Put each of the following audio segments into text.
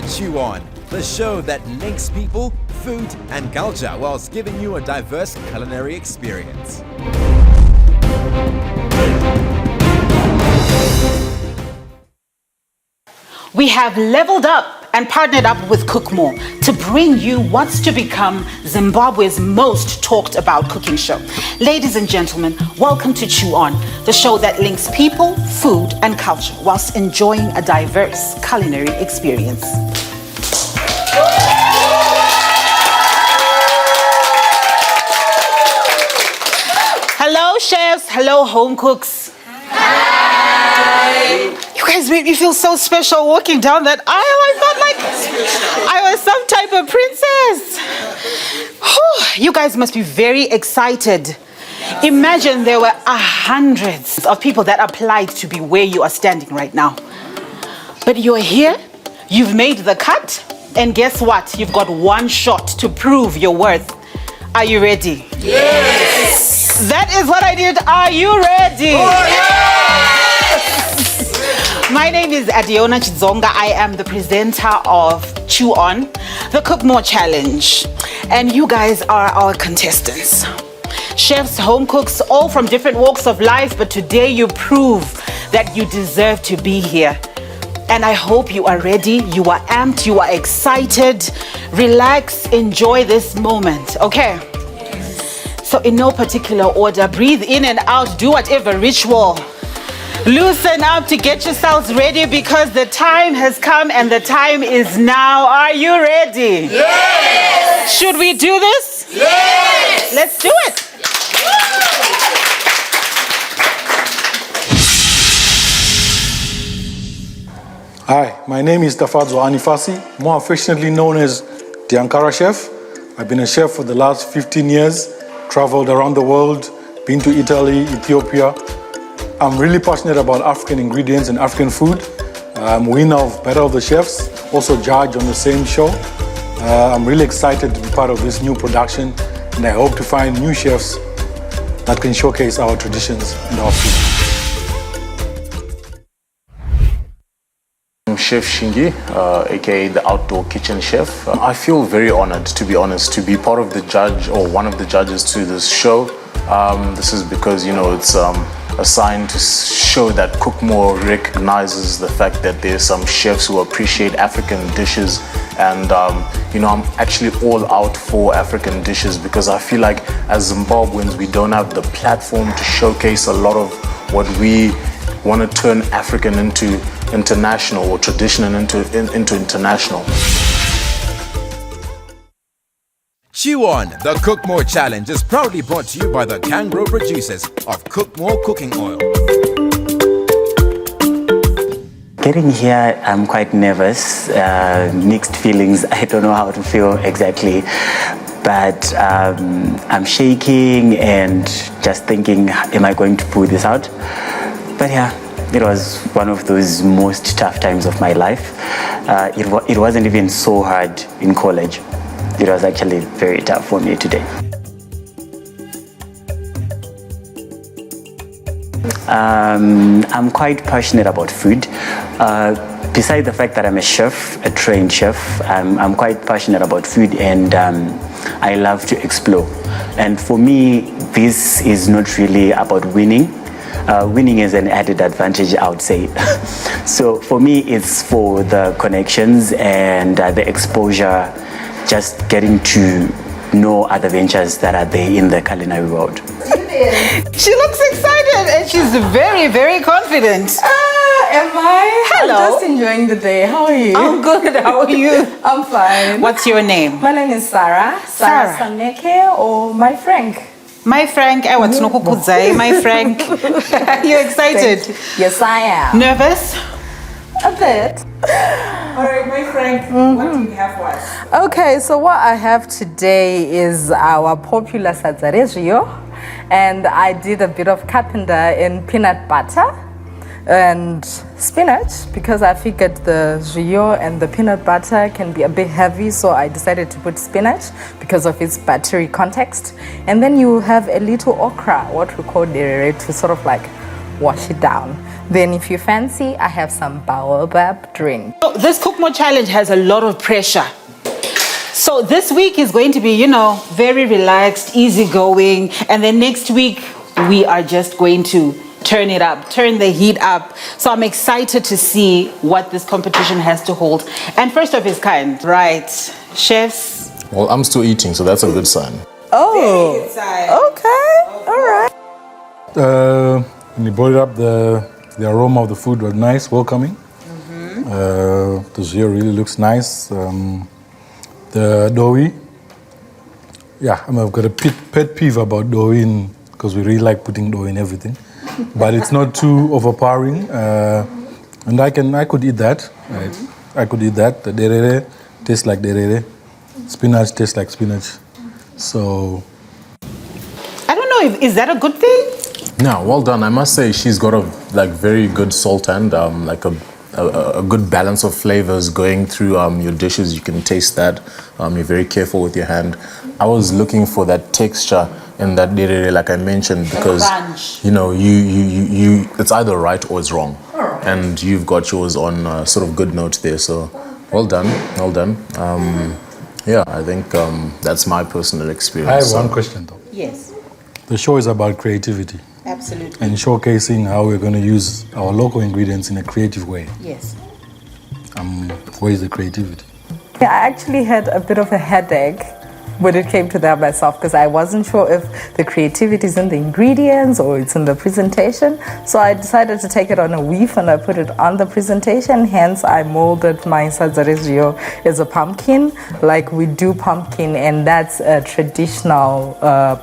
to Chew On, the show that links people, food, and culture whilst giving you a diverse culinary experience. We have leveled up and partnered up with Cook More to bring you what's to become Zimbabwe's most talked about cooking show. Ladies and gentlemen, welcome to Chew On, the show that links people, food, and culture whilst enjoying a diverse culinary experience. Hello, chefs. Hello, home cooks. Hi. You guys made me feel so special walking down that aisle. I felt like I was some type of princess. Whew, you guys must be very excited. Imagine there were hundreds of people that applied to be where you are standing right now. But you're here, you've made the cut, and guess what? You've got one shot to prove your worth. Are you ready? Yes! That is what I did. Are you ready? Oh, yes! My name is Adiona Chizonga. I am the presenter of Chew On, the Cook More Challenge. And you guys are our contestants. Chefs, home cooks, all from different walks of life, but today you prove that you deserve to be here. And I hope you are ready, you are amped, you are excited. Relax, enjoy this moment, okay? So in no particular order, breathe in and out, do whatever ritual. Loosen up to get yourselves ready because the time has come and the time is now. Are you ready? Yes! Should we do this? Yes! Let's do it! Hi, my name is Tafadzo Anifasi, more affectionately known as the Ankara Chef. I've been a chef for the last 15 years, traveled around the world, been to Italy, Ethiopia. I'm really passionate about African ingredients and African food. I'm winner of Battle of the Chefs, also judge on the same show. I'm really excited to be part of this new production, and I hope to find new chefs that can showcase our traditions and our food. I'm Chef Shingi, aka the Outdoor Kitchen Chef. I feel very honored, to be honest, to be part of the judge or one of the judges to this show. This is because, you know, it's a sign to show that Cook More recognizes the fact that there's some chefs who appreciate African dishes, and you know, I'm actually all out for African dishes because I feel like as Zimbabweans we don't have the platform to showcase a lot of what we want to turn African into international or traditional into international. Chew On, the Cook More Challenge is proudly brought to you by the Kangaroo producers of Cook More Cooking Oil. Getting here, I'm quite nervous, mixed feelings. I don't know how to feel exactly, but I'm shaking and just thinking, am I going to pull this out? But yeah, it was one of those most tough times of my life. It wasn't even so hard in college. It was actually very tough for me today. I'm quite passionate about food. Besides the fact that I'm a chef, a trained chef, I'm quite passionate about food, and I love to explore. And for me, this is not really about winning. Winning is an added advantage, I would say. So for me, it's for the connections and the exposure, just getting to know other ventures that are there in the culinary world. She looks excited and she's very, very confident. Am I? Hello. I'm just enjoying the day. How are you? I'm good. How are you? I'm fine. What's your name? My name is Sarah. Sarah. Sameke or my Frank. My Frank. What's Nokukuzai? My Frank. You excited? Yes, I am. Nervous? A bit. All right, my Frank. What do you have for us? Okay, so what I have today is our popular Sazarezio, and I did a bit of carpenter in peanut butter and spinach because I figured the rio and the peanut butter can be a bit heavy, so I decided to put spinach because of its buttery context. And then you have a little okra, what we call derere, to sort of like wash it down. Then if you fancy, I have some baobab drink. So this Cook More Challenge has a lot of pressure. So this week is going to be, very relaxed, easygoing. And then next week, we are just going to turn it up, turn the heat up. So I'm excited to see what this competition has to hold. And first of its kind, right? Chefs? Well, I'm still eating, so that's a good sign. Oh, okay, all right. When you brought it up, the aroma of the food was nice, welcoming. The zio really looks nice. The doughy, I've got a pet peeve about doughy because we really like putting dough in everything, but it's not too overpowering, and I could eat that. Right? I could eat that. The derere tastes like derere. Spinach tastes like spinach. So I don't know, is that a good thing? No, well done. I must say she's got a very good salt and a good balance of flavors going through your dishes. You can taste that. You're very careful with your hand. I was looking for that texture in that derere, like I mentioned, because you it's either right or it's wrong, and you've got yours on sort of good note there. So well done. I think that's my personal experience. I have one question though. Yes. The show is about creativity. Absolutely. And showcasing how we're going to use our local ingredients in a creative way. Yes. Where is the creativity? Yeah, I actually had a bit of a headache when it came to that myself, because I wasn't sure if the creativity is in the ingredients or it's in the presentation. So I decided to take it on a weave and I put it on the presentation. Hence, I molded my Sazarezio as a pumpkin, like we do pumpkin, and that's a traditional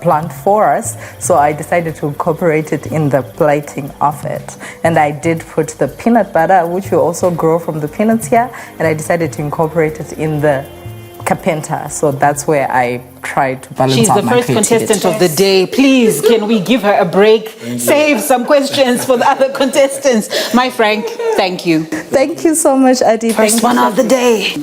plant for us. So I decided to incorporate it in the plating of it. And I did put the peanut butter, which we also grow from the peanuts here, and I decided to incorporate it in the Capenta. So that's where I tried to balance She's out the my first creativity. contestant of the day. Please, can we give her a break? Save some questions for the other contestants. My Frank, thank you. Thank you so much, Adi. First one of the day.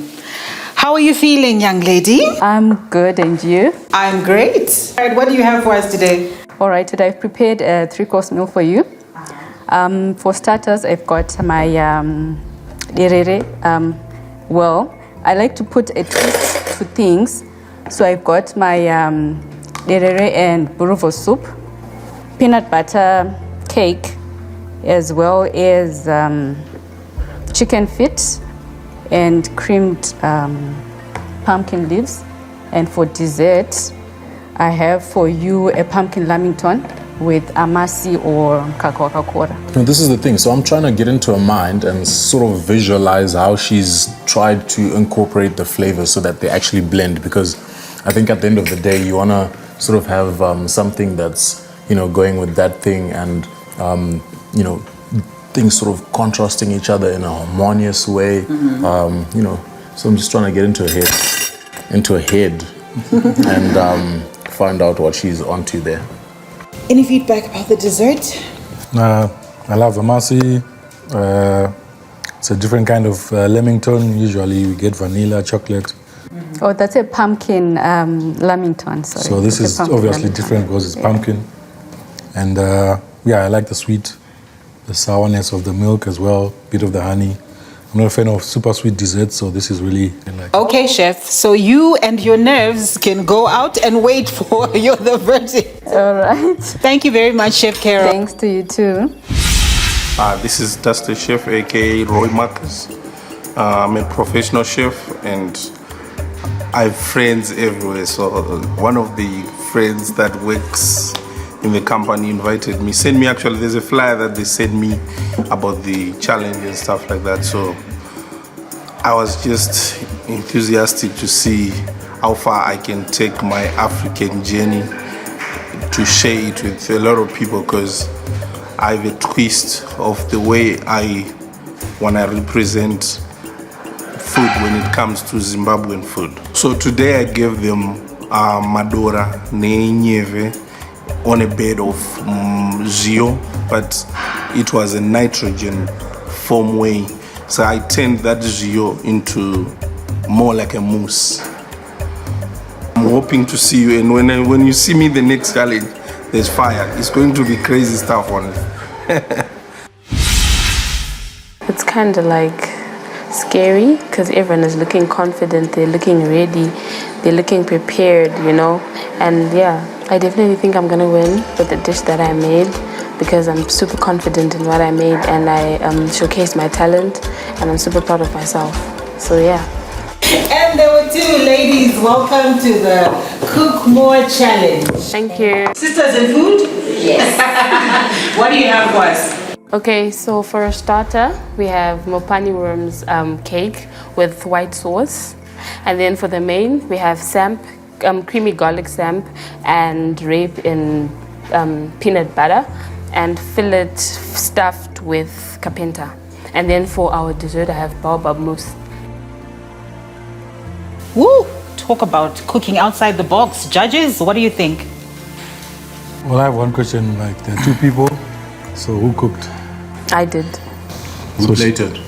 How are you feeling, young lady? I'm good, and you? I'm great. All right, what do you have for us today? All right, today I've prepared a 3-course meal for you. For starters, I've got my derere. I like to put a twist to things. So I've got my derere and buruvo soup, peanut butter cake, as well as chicken feet and creamed pumpkin leaves. And for dessert, I have for you a pumpkin lamington with amasi or kakora. No, this is the thing. So I'm trying to get into her mind and sort of visualize how she's tried to incorporate the flavors so that they actually blend, because I think at the end of the day, you want to sort of have something that's, going with that thing, and, things sort of contrasting each other in a harmonious way. So I'm just trying to get into her head and find out what she's onto there. Any feedback about the dessert? I love amasi. It's a different kind of lamington. Usually we get vanilla, chocolate. Oh, that's a pumpkin lamington, sorry. So this is obviously different because it's pumpkin. And I like the sweet, the sourness of the milk as well, bit of the honey. I'm not a fan of super sweet desserts, so this is really like. Okay, chef. So you and your nerves can go out and wait for the verdict. All right. Thank you very much, Chef Carol. Thanks to you too. This is Dusty Chef, aka Roy Marcus. I'm a professional chef and I have friends everywhere. So one of the friends that works in the company invited me, there's a flyer that they sent me about the challenge and stuff like that. So I was just enthusiastic to see how far I can take my African journey to share it with a lot of people, because I have a twist of the way I want to represent food when it comes to Zimbabwean food. So today I gave them madora nenyeve on a bed of zio, but it was a nitrogen form way. So I turned that zio into more like a mousse. I'm hoping to see you, and when you see me the next challenge, there's fire. It's going to be crazy stuff on it. It's kind of like scary because everyone is looking confident, they're looking ready, they're looking prepared, you know. And yeah, I definitely think I'm gonna win with the dish that I made because I'm super confident in what I made and I showcased my talent and I'm super proud of myself. So yeah. And there were two ladies. Welcome to the Cook More Challenge. Thank you. Sisters in food? Yes. What do you have for us? Okay, so for a starter, we have mopani worms cake with white sauce. And then for the main, we have samp, creamy garlic samp and rape in peanut butter and fillet stuffed with kapenta. And then for our dessert, I have baobab mousse. Woo! Talk about cooking outside the box. Judges, what do you think? Well, I have one question. Like, there are two people, so who cooked? I did. Who plated?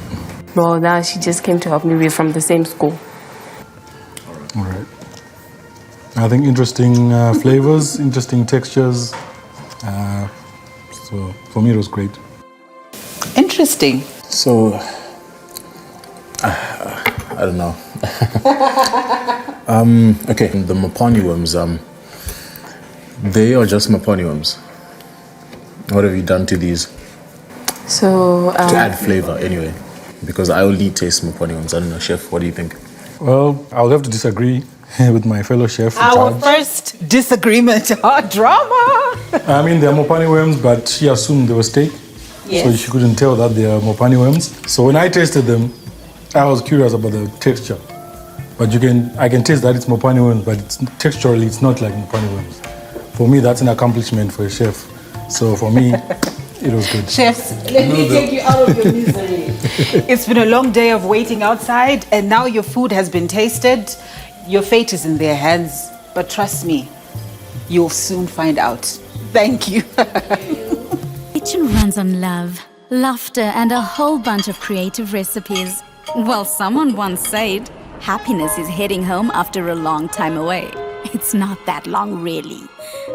Well, now she just came to help me. We're from the same school. All right. I think interesting flavors, interesting textures. So for me, it was great. Interesting. So, I don't know. Okay, the mopani worms, they are just mopani worms. What have you done to these? So, To add flavor, anyway. Because I only taste mopani worms. I don't know, chef, what do you think? Well, I'll have to disagree with my fellow chef. Our first disagreement. Drama. I mean, they're mopani worms, but she assumed they were steak. Yes. So she couldn't tell that they are mopani worms. So when I tasted them, I was curious about the texture. But I can taste that it's mopani worms, but texturally it's not like mopani worms. For me, that's an accomplishment for a chef. So for me, it was good. Chefs, let me take you out of your misery. It's been a long day of waiting outside, and now your food has been tasted. Your fate is in their hands. But trust me, you'll soon find out. Thank you. Kitchen runs on love, laughter, and a whole bunch of creative recipes. Well, someone once said, happiness is heading home after a long time away. It's not that long, really.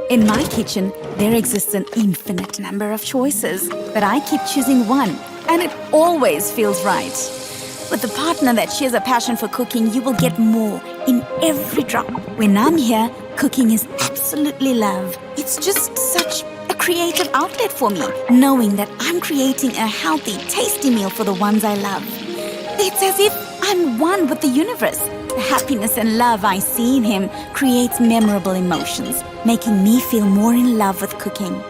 In my kitchen, there exists an infinite number of choices, but I keep choosing one, and it always feels right. With a partner that shares a passion for cooking, you will get more in every drop. When I'm here, cooking is absolutely love. It's just such a creative outlet for me, knowing that I'm creating a healthy, tasty meal for the ones I love. It's as if I'm one with the universe. The happiness and love I see in him creates memorable emotions, making me feel more in love with cooking.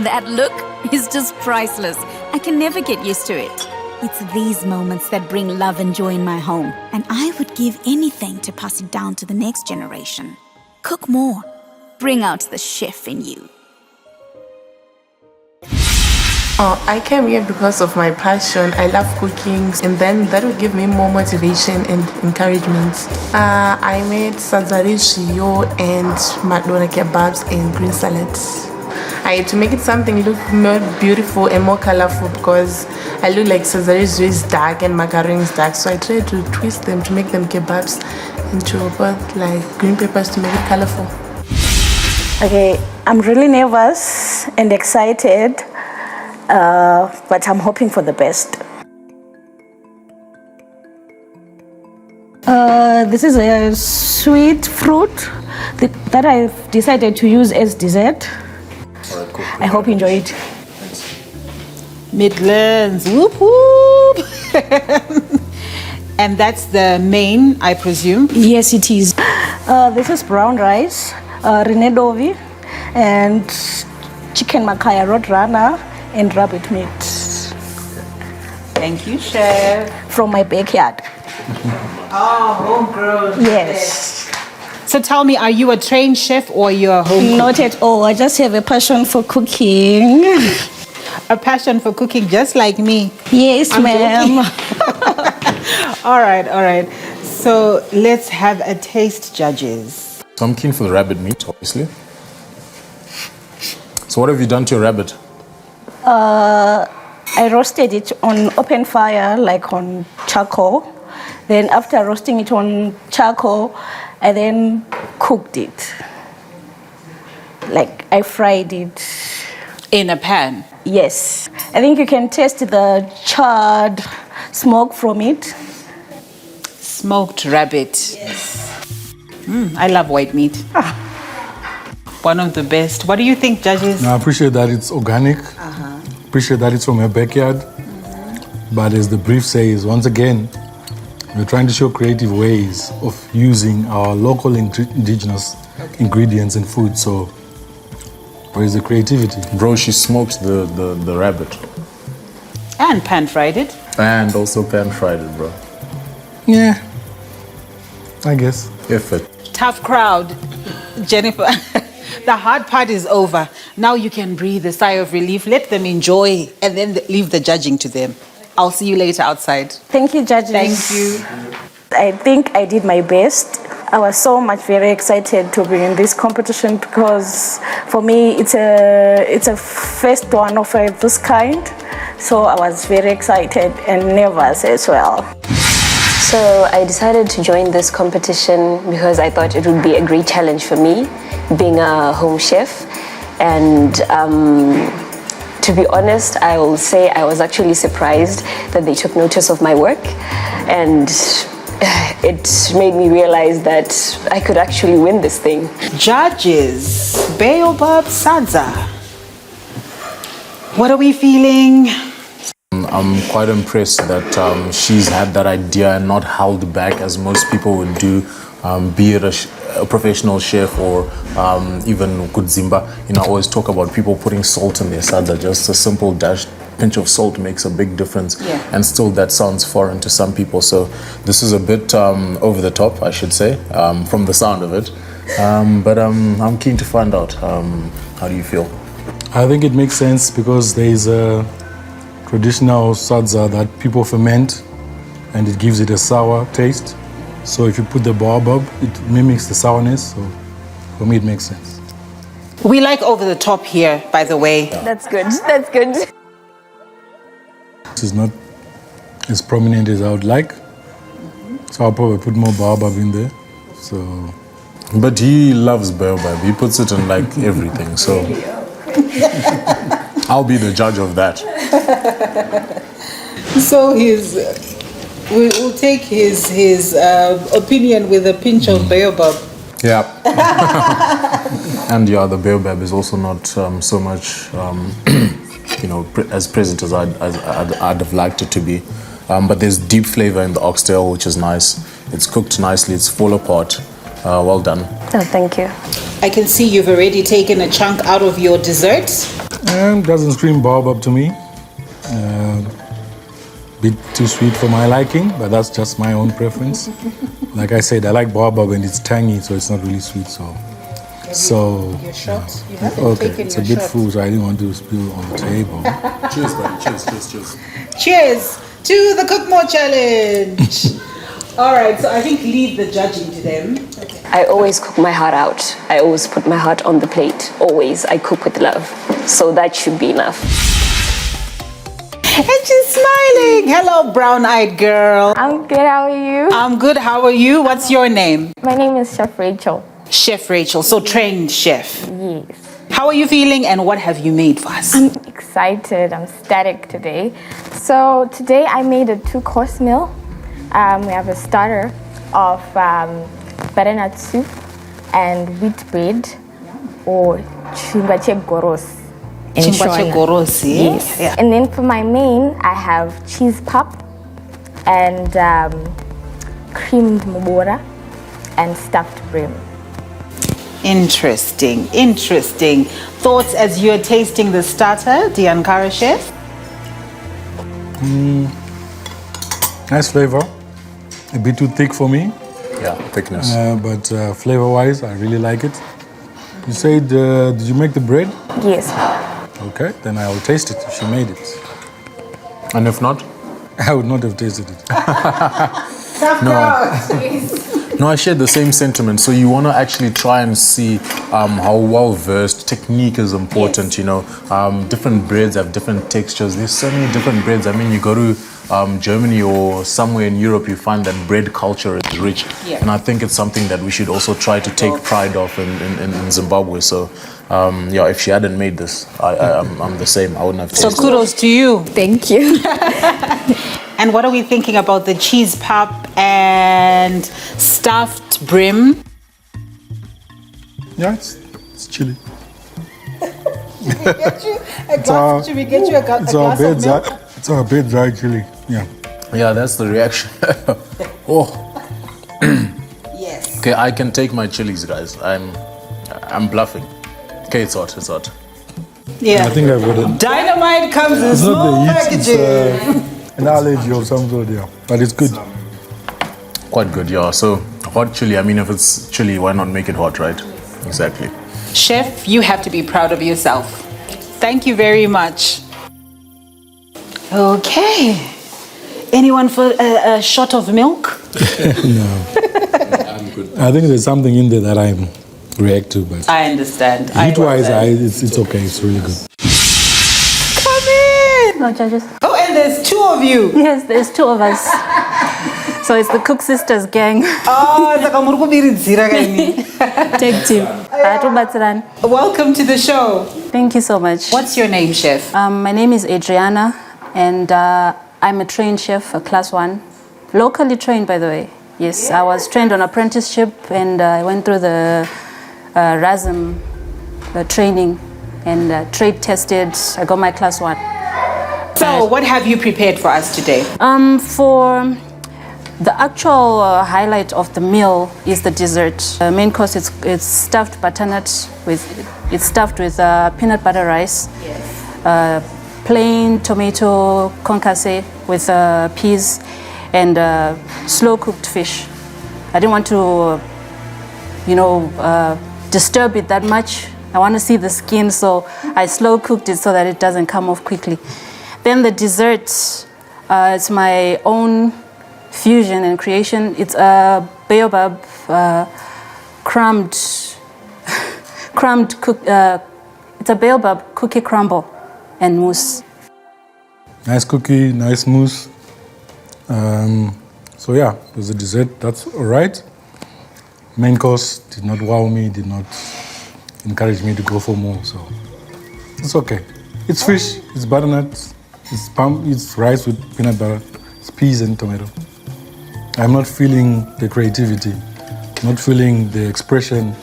That look is just priceless. I can never get used to it. It's these moments that bring love and joy in my home, and I would give anything to pass it down to the next generation. Cook more. Bring out the chef in you. I came here because of my passion. I love cooking, and then that will give me more motivation and encouragement. I made sanzarizio and madona kebabs and green salads. I had to make it something look more beautiful and more colorful because I look like sanzarizio is dark and macaroni is dark. So I tried to twist them to make them kebabs and to put like green peppers to make it colorful. Okay, I'm really nervous and excited. But I'm hoping for the best. This is a sweet fruit that I've decided to use as dessert. All right, cool. I hope you enjoy it. Midlands, whoop whoop. And that's the main, I presume? Yes, it is. This is brown rice, renedovi, and chicken makaya rodrana, and rabbit meat. Thank you, chef. From my backyard. Oh, homegrown. Yes. So tell me, are you a trained chef or you're a home cook? Not at all. I just have a passion for cooking. A passion for cooking, just like me. Yes, ma'am. All right. So let's have a taste, judges. So I'm keen for the rabbit meat, obviously. So what have you done to your rabbit? I roasted it on open fire, like on charcoal. Then after roasting it on charcoal, I then cooked it. Like I fried it. in a pan. Yes. I think you can taste the charred smoke from it. Smoked rabbit. Yes. I love white meat. One of the best. What do you think, judges? I appreciate that it's organic. Appreciate that it's from her backyard. But as the brief says, once again, we're trying to show creative ways of using our local indigenous ingredients in food. So, where is the creativity? Bro, she smoked the rabbit. And pan-fried it. And also pan-fried it, bro. Yeah, I guess. If it. Tough crowd. Jennifer, the hard part is over. Now you can breathe a sigh of relief. Let them enjoy and then leave the judging to them. I'll see you later outside. Thank you, judges. Thank you. I think I did my best. I was so much very excited to be in this competition because for me it's a first one of this kind. So I was very excited and nervous as well. So I decided to join this competition because I thought it would be a great challenge for me, being a home chef. And to be honest, I will say I was actually surprised that they took notice of my work. And it made me realize that I could actually win this thing. Judges, Baobab Sadza. What are we feeling? I'm quite impressed that she's had that idea and not held back as most people would do, be it a professional chef or even kudzimba. You know, I always talk about people putting salt in their sadza. Just a simple pinch of salt makes a big difference. Yeah. And still that sounds foreign to some people. So this is a bit over the top, I should say, from the sound of it. But I'm keen to find out. How do you feel? I think it makes sense because there is a traditional sadza that people ferment and it gives it a sour taste. So if you put the baobab, it mimics the sourness. So for me, it makes sense. We like over the top here, by the way. That's good. That's good. This is not as prominent as I would like. So I'll probably put more baobab in there. So, but he loves baobab. He puts it in like everything. So I'll be the judge of that. So we'll take his opinion with a pinch of baobab. Yeah. And yeah, the baobab is also not so much, as present as I'd have liked it to be. But there's deep flavor in the oxtail, which is nice. It's cooked nicely. It's full apart. Well done. Oh, thank you. I can see you've already taken a chunk out of your dessert. Doesn't scream baobab to me. Bit too sweet for my liking, but that's just my own preference. Like I said, I like baobab and it's tangy, so it's not really sweet. Your shot. You haven't okay, taken it's your a bit shot. full, so I didn't want to spill on the table. Cheers, buddy. Cheers. Cheers to the Cook More Challenge. All right, so I think leave the judging to them. Okay. I always cook my heart out. I always put my heart on the plate. Always. I cook with love. So that should be enough. And she's smiling. Hello, brown-eyed girl. I'm good, how are you? I'm good. How are you? What's your name? My name is Chef Rachel. Chef Rachel. So trained chef. Yes. How are you feeling and what have you made for us? I'm excited. I'm static today. So today I made a 2-course meal. We have a starter of butternut soup and wheat bread or chingwache goros. Chingwache goros, yes. Yeah. And then for my main, I have cheese pop and creamed mubora and stuffed bream. Interesting. Thoughts as you're tasting the starter, the Ankara chef? Nice flavor. A bit too thick for me. Yeah, thickness. But flavor-wise, I really like it. You said, did you make the bread? Yes. Okay, then I will taste it if she made it. And if not? I would not have tasted it. No, I share the same sentiment. So you want to actually try and see how well versed technique is important. You know, different breads have different textures. There's so many different breads. I mean, you go to Germany or somewhere in Europe, you find that bread culture is rich. Yeah. And I think it's something that we should also try to take pride of in Zimbabwe. So Yeah, if she hadn't made this, I'm the same. I wouldn't have tasted So kudos to you. Thank you. And what are we thinking about the cheese pup and stuffed brim? Yeah, it's chili. It's our bit dry chili. Yeah. Yeah, that's the reaction. Oh. Yes. Okay, I can take my chilies, guys. I'm bluffing. Okay, it's hot. It's hot. Yeah. I think I've got it. Dynamite comes in It's not small the heat, it's packages. an allergy of some sort, yeah. But it's good. Quite good, yeah. So hot chili. I mean, if it's chili, why not make it hot, right? Exactly. Chef, you have to be proud of yourself. Thank you very much. Okay. Anyone for a shot of milk? No. I think there's something in there that I react to, but I understand. heat-wise, it's okay. It's really good. Come in. No, judges. Oh, and there's two of you. Yes, there's two of us. So it's the Cook Sisters gang. Oh, it's like a murukubiridzira kaini. Tag team. Welcome to the show. Thank you so much. What's your name, chef? My name is Adriana, and I'm a trained chef, a class 1. Locally trained, by the way. Yes, I was trained on apprenticeship, and I went through the RASM training and trade tested. I got my class 1. So, what have you prepared for us today? For the actual highlight of the meal is the dessert. Main course it's stuffed butternut it's stuffed with peanut butter rice, plain tomato concasse with peas, and slow cooked fish. I didn't want to, disturb it that much. I want to see the skin, so I slow cooked it so that it doesn't come off quickly. Then the dessert, it's my own fusion and creation. It's a baobab crumbed it's a baobab cookie crumble and mousse. Nice cookie, nice mousse. So yeah, there's a dessert. That's all right. Main course did not wow me, did not encourage me to go for more. So it's okay. It's fish, it's butternut, it's rice with peanut butter, it's peas and tomato. I'm not feeling the creativity, not feeling the expression,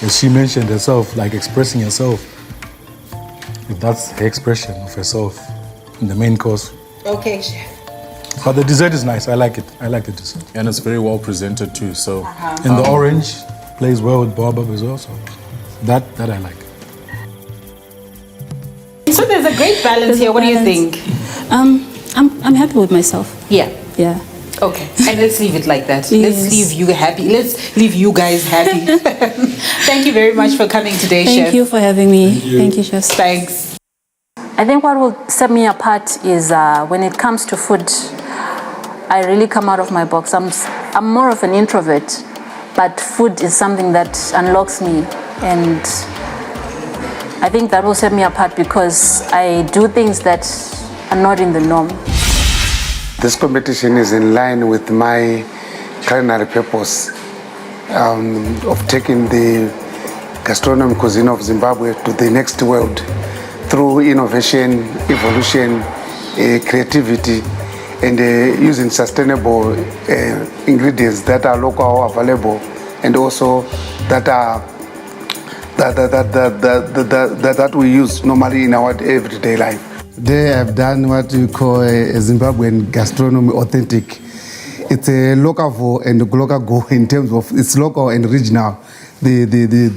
as she mentioned herself, like expressing herself. If that's her expression of herself in the main course. Okay, chef. But the dessert is nice. I like it. I like the dessert. And it's very well presented too. So. And the orange plays well with baobab as well. So that I like. So there's a great balance here. What do you think? I'm happy with myself. Yeah. Yeah. Okay, and let's leave it like that. Yes. Let's leave you happy. Let's leave you guys happy. Thank you very much for coming today, Chef. Thank you for having me. Thank you, Chef. Thanks. I think what will set me apart is when it comes to food, I really come out of my box. I'm more of an introvert, but food is something that unlocks me, and I think that will set me apart because I do things that are not in the norm. This competition is in line with my culinary purpose of taking the gastronomic cuisine of Zimbabwe to the next world through innovation, evolution, creativity, and using sustainable ingredients that are local, available, and also that are that we use normally in our everyday life. They have done what we call a Zimbabwean gastronomy authentic. It's a local and local go in terms of it's local and regional, the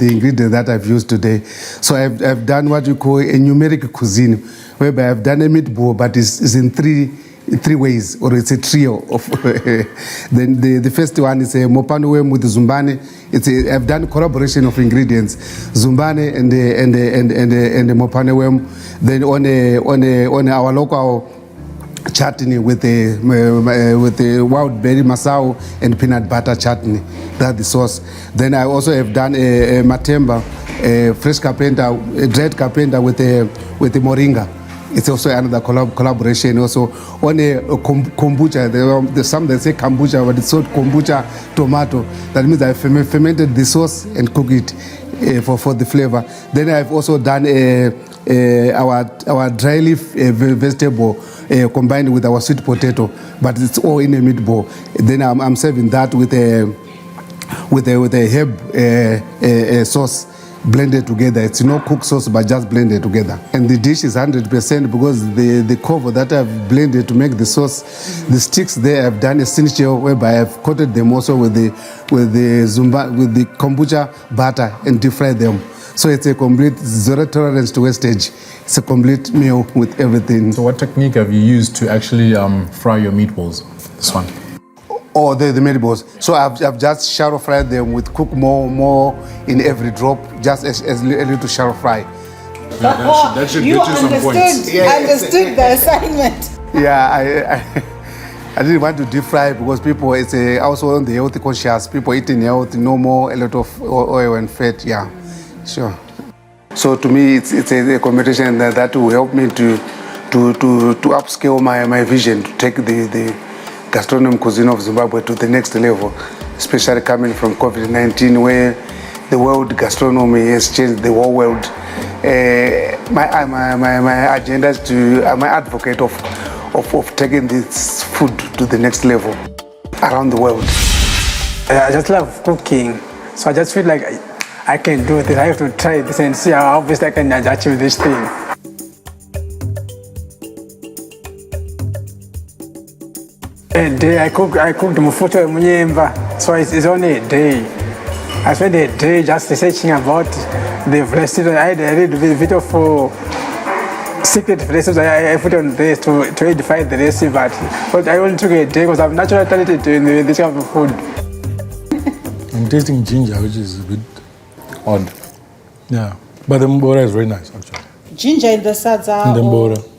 ingredients that I've used today. So I've done what we call a numeric cuisine, whereby I've done a meatball, but it's in three ways, or it's a trio of. Then the first one is a mopane with zumbane. I've done collaboration of ingredients, zumbane and the mopane. Then on our local chutney with the wild berry masao and peanut butter chutney. That's the sauce. Then I also have done a matemba, a fresh carpenter, a dried carpenter with the moringa. It's also another collaboration. Also on a kombucha, some they say kombucha, but it's called kombucha tomato. That means I fermented the sauce and cook it for the flavor. Then I've also done our dry leaf vegetable combined with our sweet potato, but it's all in a meatball. Then I'm serving that with a herb sauce blended together. It's no cooked sauce, but just blended together. And the dish is 100% because the cover that I've blended to make the sauce, the sticks there, I've done a signature whereby I've coated them also with the kombucha butter and deep fried them. So it's a complete zero tolerance to wastage. It's a complete meal with everything. So what technique have you used to actually fry your meatballs? This one. Oh, the meatballs. So I've just shallow fried them with cook more in every drop, just a little shallow fry. That should get you some points. Understood the assignment. Yeah, I didn't want to deep fry because people, it's also on the health conscious. People eating healthy, no more a lot of oil and fat. Yeah, sure. So to me, it's a combination that will help me to upscale my vision, to take the gastronomic cuisine of Zimbabwe to the next level, especially coming from COVID-19, where the world gastronomy has changed the whole world. My agenda is I'm an advocate of taking this food to the next level around the world. I just love cooking, so I just feel like I can do this. I have to try this and see how obviously I can achieve this thing. A day I cooked mufuto munyemba, so it's only a day. I spent a day just researching about the recipes. I read a bit of secret recipes I put on this to edify the recipe, but I only took a day because I'm naturally talented in this kind of food. I'm tasting ginger, which is a bit odd. Yeah, but the mbora is very nice actually. Ginger in the sadza. In the mbora.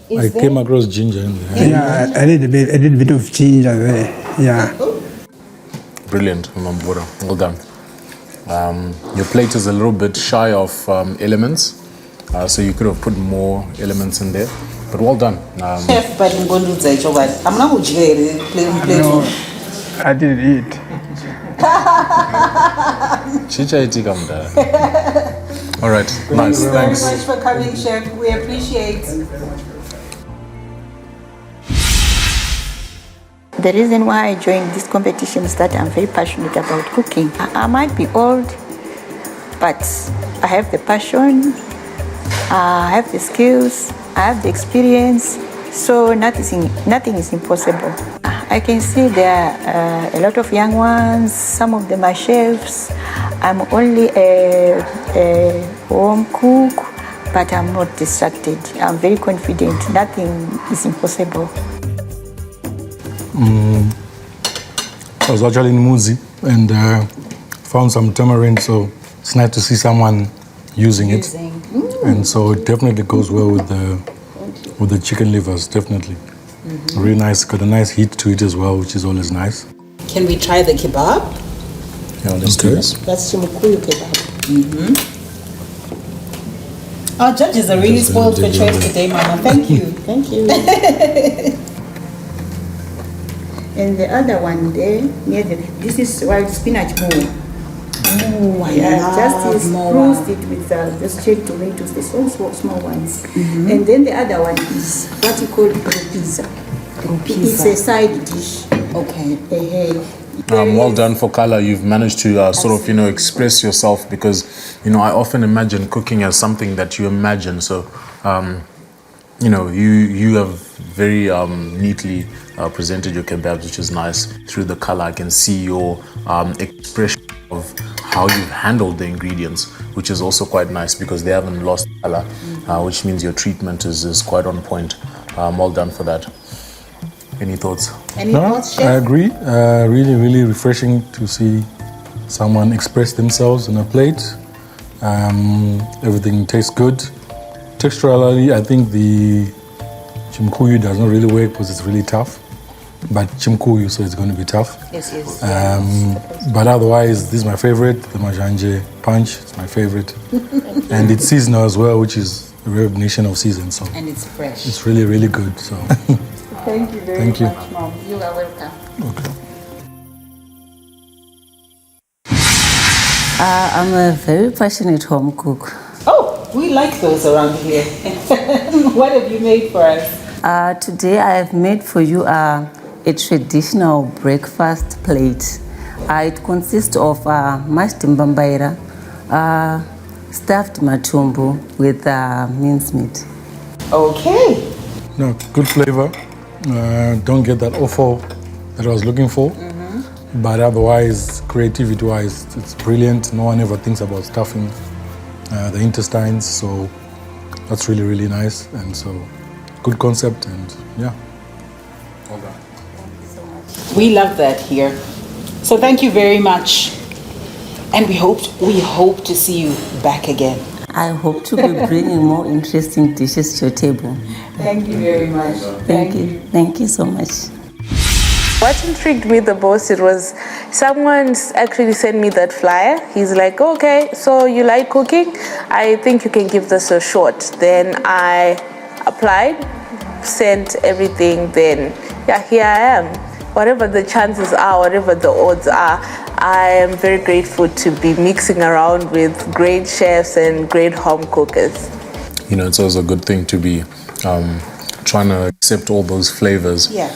I came across ginger in there. Yeah, I did a bit of ginger there. Yeah. Brilliant, Mbora. Well done. Your plate is a little bit shy of elements, so you could have put more elements in there. But well done. Chef, but I'm going to say, I'm not going to plate. I didn't eat. Chicha iti kamda. All right, nice. Thank you Thanks. very much for coming, Chef. We appreciate. The reason why I joined this competition is that I'm very passionate about cooking. I might be old, but I have the passion, I have the skills, I have the experience, so nothing is impossible. I can see there are a lot of young ones, some of them are chefs. I'm only a home cook, but I'm not distracted. I'm very confident, nothing is impossible. I was actually in Muzi and found some tamarind, so it's nice to see someone using it. And so it definitely goes well with the chicken livers, definitely. Really nice, got a nice heat to it as well, which is always nice. Can we try the kebab? Yeah, let's do this. That's Chimkuyu kebab. Our judges are really spoiled for choice today, Mama. Thank you. Thank you. And the other one there, this is wild spinach more. Oh, I just spruced it with the straight tomatoes, the small ones. And then the other one is what you call pizza. It's a side dish. Okay. Well done for Kala. You've managed to sort of, express yourself because, I often imagine cooking as something that you imagine. So, you have very neatly presented your kebabs, which is nice. Through the color, I can see your expression of how you've handled the ingredients, which is also quite nice because they haven't lost color, which means your treatment is quite on point. Well done for that. Any thoughts? Any thoughts, Chef? I agree. Really, really refreshing to see someone express themselves on a plate. Everything tastes good. Texturally, I think the chimkuyu does not really work because it's really tough. But chimkuyu, so it's going to be tough. Yes. But otherwise, this is my favorite. The majanje punch, it's my favorite. And it's seasonal as well, which is a recognition of season. So and it's fresh. It's really, really good. So thank you very much, Mom. You are welcome. Okay. I'm a very passionate home cook. Oh, we like those around here. What have you made for us? Today I have made for you a traditional breakfast plate. It consists of mashed mbambaira, stuffed matumbo with mincemeat. Okay. No, good flavor. Don't get that offal that I was looking for. But otherwise, creativity-wise, it's brilliant. No one ever thinks about stuffing the intestines, so that's really, really nice. And so, good concept, and yeah, all done. We love that here. So thank you very much. And we hope to see you back again. I hope to be bringing more interesting dishes to your table. Thank you very much. Thank you. Thank you so much. What intrigued me the most, it was someone actually sent me that flyer. He's like, okay, so you like cooking? I think you can give this a shot. Then I applied, sent everything, then yeah, here I am. Whatever the chances are, whatever the odds are, I am very grateful to be mixing around with great chefs and great home cookers. You know, it's also a good thing to be trying to accept all those flavors. Yeah.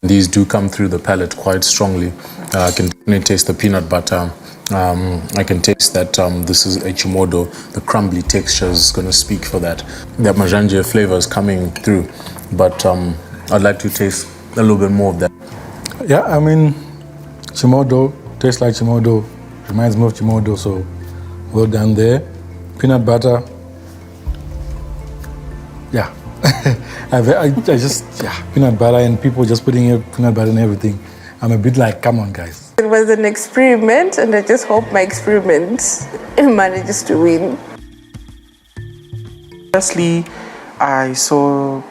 These do come through the palate quite strongly. I can definitely taste the peanut butter. I can taste that this is a chimodo. The crumbly texture is going to speak for that. The majanje flavor is coming through, but I'd like to taste a little bit more of that. Yeah, I mean, chimodo tastes like chimodo, reminds me of chimodo, so well done there. Peanut butter. Yeah. I just, peanut butter, and people just putting peanut butter in everything. I'm a bit like, come on, guys. It was an experiment, and I just hope my experiment manages to win. Firstly, I saw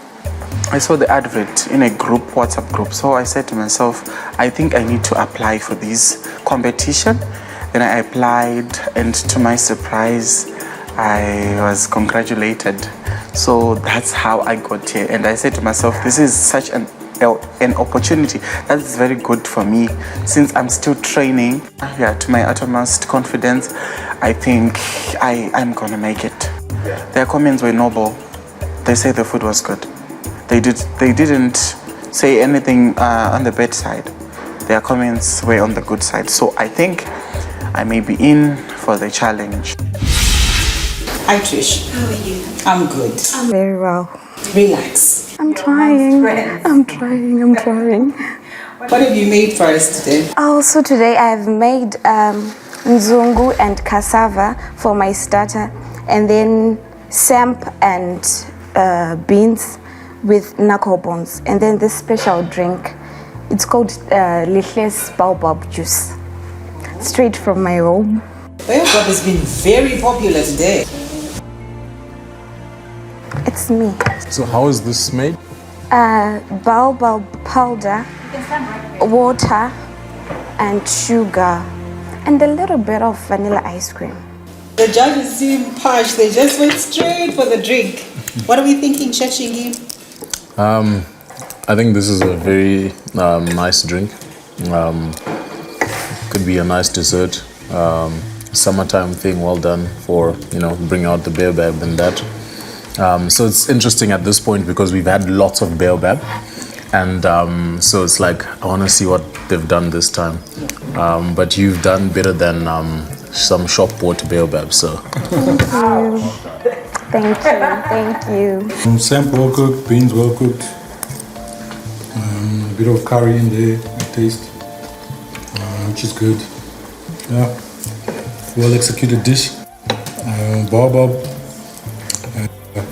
the advert in a group, WhatsApp group. So I said to myself, I think I need to apply for this competition. Then I applied, and to my surprise, I was congratulated. So that's how I got here. And I said to myself, this is such an opportunity that is very good for me. Since I'm still training, to my uttermost confidence, I think I'm gonna make it. Their comments were noble. They said the food was good. They didn't say anything on the bad side. Their comments were on the good side. So I think I may be in for the challenge. Hi Trish. How are you? I'm good. I'm very well. Relax. I'm trying. I'm trying. What have you made for us today? Also today I have made nzungu and cassava for my starter, and then samp and beans with knuckle bones, and then this special drink. It's called Lihle's baobab juice, straight from my home. Baobab has been very popular today. It's me. So how is this made? Baobab powder, water, and sugar, and a little bit of vanilla ice cream. The judges seem posh. They just went straight for the drink. What are we thinking, Chef Shingi? I think this is a very nice drink. Could be a nice dessert. Summertime thing, well done for, bring out the baobab and that. So it's interesting at this point because we've had lots of baobab, and so it's like I want to see what they've done this time. But you've done better than some shop bought baobab. So Thank you. Samp well cooked, beans well cooked, a bit of curry in there, I taste, which is good. Yeah, well executed dish. Baobab.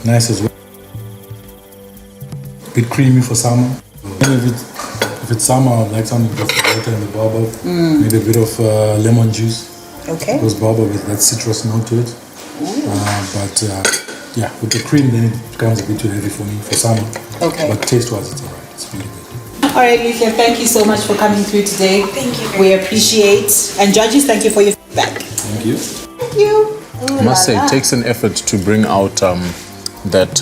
Nice as well. Bit creamy for summer. If it's summer, I'd like something with the water and the baobab. Maybe a bit of lemon juice. Okay. Because baobab has that citrus note to it. But with the cream, then it becomes a bit too heavy for me for summer. Okay. But taste-wise, it's alright. It's really good. All right, Lithia, thank you so much for coming through today. Thank you. We appreciate. And judges, thank you for your feedback. Thank you. Thank you. I must say, it takes an effort to bring out that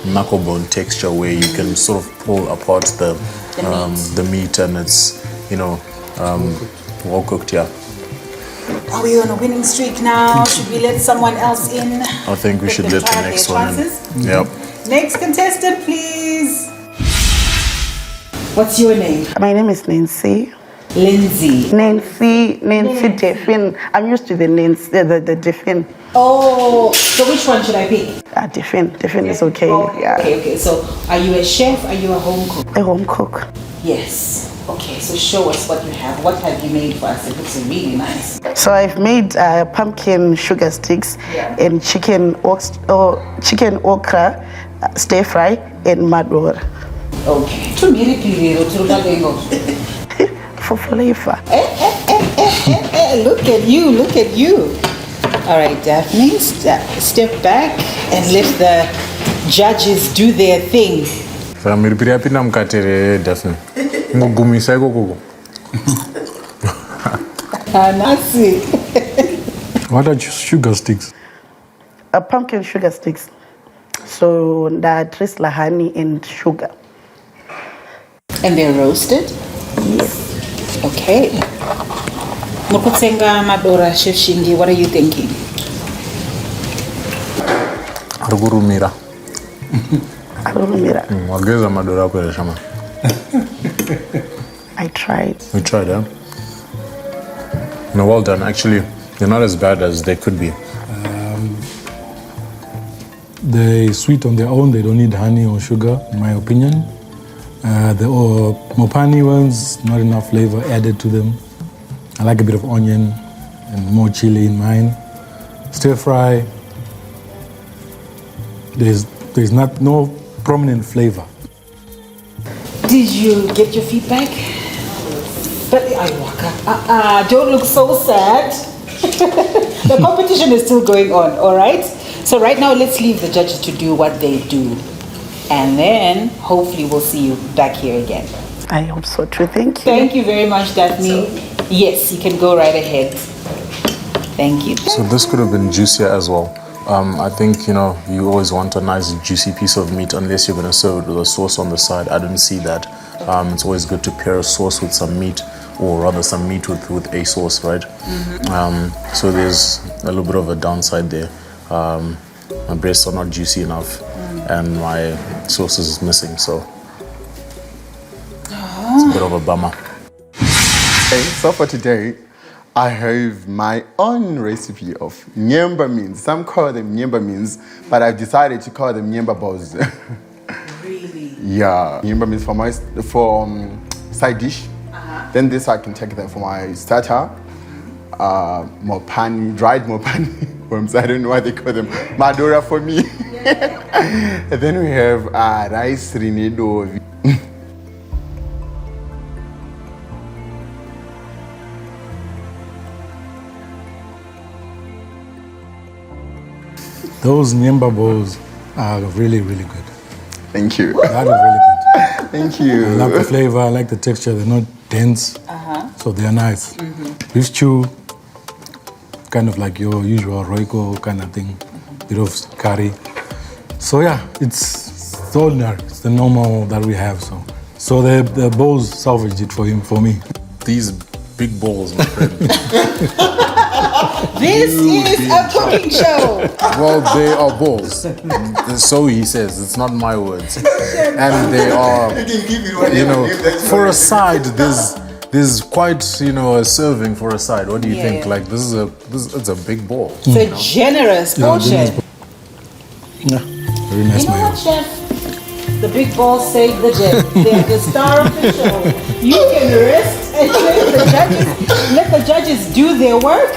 knuckle bone texture where you can sort of pull apart the meat and it's well cooked. Yeah. Are we on a winning streak now? Should we let someone else in? I think we should them let the try next their one in. chances? Yep. Next contestant, please. What's your name? My name is Nancy. Lindsay. Nancy Defin. I'm used to the Nancy, the Defin. Oh, so which one should I pick? Defin. Defin is okay. Yeah. Okay. So, are you a chef? Are you a home cook? A home cook. Yes. Okay. So show us what you have. What have you made for us? It looks really nice. So I've made pumpkin sugar sticks and chicken okra stir fry and madura. Okay. For flavor. Look at you. Look at you. All right, Daphne, step back and let the judges do their thing. Family pina mkatere Daphne. Ngugumisa iko. Nasi. What are sugar sticks? Pumpkin sugar sticks. So that trisla honey and sugar. And they're roasted? Yes. Okay. Mukutsenga Madora Chef Shingi, what are you thinking? Argurumira. Argurumira. Wageza Madora kwa shama. I tried. We tried, huh? No, well done. Actually, they're not as bad as they could be. They're sweet on their own. They don't need honey or sugar, in my opinion. The Mopani ones, not enough flavor added to them. I like a bit of onion and more chili in mine. Stir fry, there's no prominent flavor. Did you get your feedback? But don't look so sad. The competition is still going on, all right? So right now, let's leave the judges to do what they do. And then, hopefully, we'll see you back here again. I hope so too. Thank you. Thank you very much, Daphne. Yes, you can go right ahead. Thank you. So this could have been juicier as well. I think, you always want a nice juicy piece of meat unless you're going to serve it with a sauce on the side. I didn't see that. It's always good to pair a sauce with some meat, or rather some meat with a sauce, right? Mm-hmm. So there's a little bit of a downside there. My breasts are not juicy enough and my sauce is missing, so it's a bit of a bummer. Okay, so for today, I have my own recipe of nyemba beans. Some call them nyemba beans, but I've decided to call them nyemba balls. Really? Yeah, nyemba beans for side dish. Then this I can take them for my starter. Mopani, dried mopani worms. I don't know why they call them. Madura for me. And then we have rice rinedo. Those nyemba balls are really, really good. Thank you. That is really good. Thank you. I like the flavor, I like the texture. They're not dense, so they're nice. Beef stew, kind of like your usual Royco kind of thing, bit of curry. So yeah, it's ordinary. It's the normal that we have. So the bowls salvaged it for me. These big bowls, my friend. This is a cooking show. Well, they are balls. So he says. It's not my words. And they are, for a side, there's quite, a serving for a side. What do you think? Like, it's a big ball. It's a generous portion. Yeah, very nice. You know what, Chef? The big balls save the day. They're the star of the show. You can rest and let the judges do their work.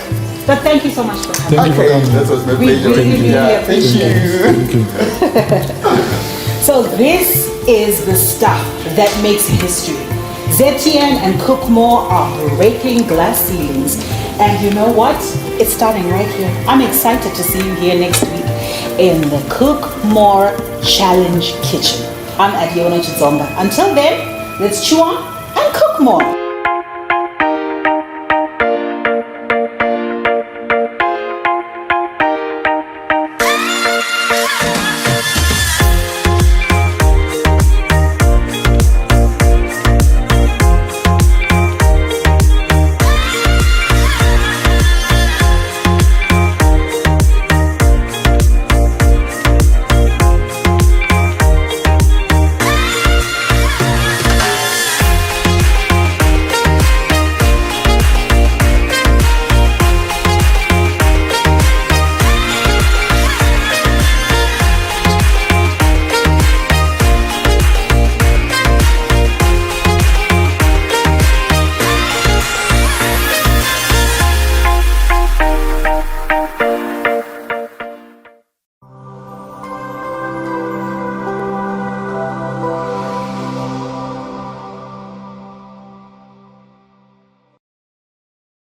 But thank you so much for coming. Thank you for coming. That was my pleasure. Really appreciate it. So this is the stuff that makes history. Zetian and Cookmore are breaking glass ceilings. And you know what? It's starting right here. I'm excited to see you here next week in the Cookmore Challenge Kitchen. I'm Adiona Chizonga. Until then, let's chew on and cook more.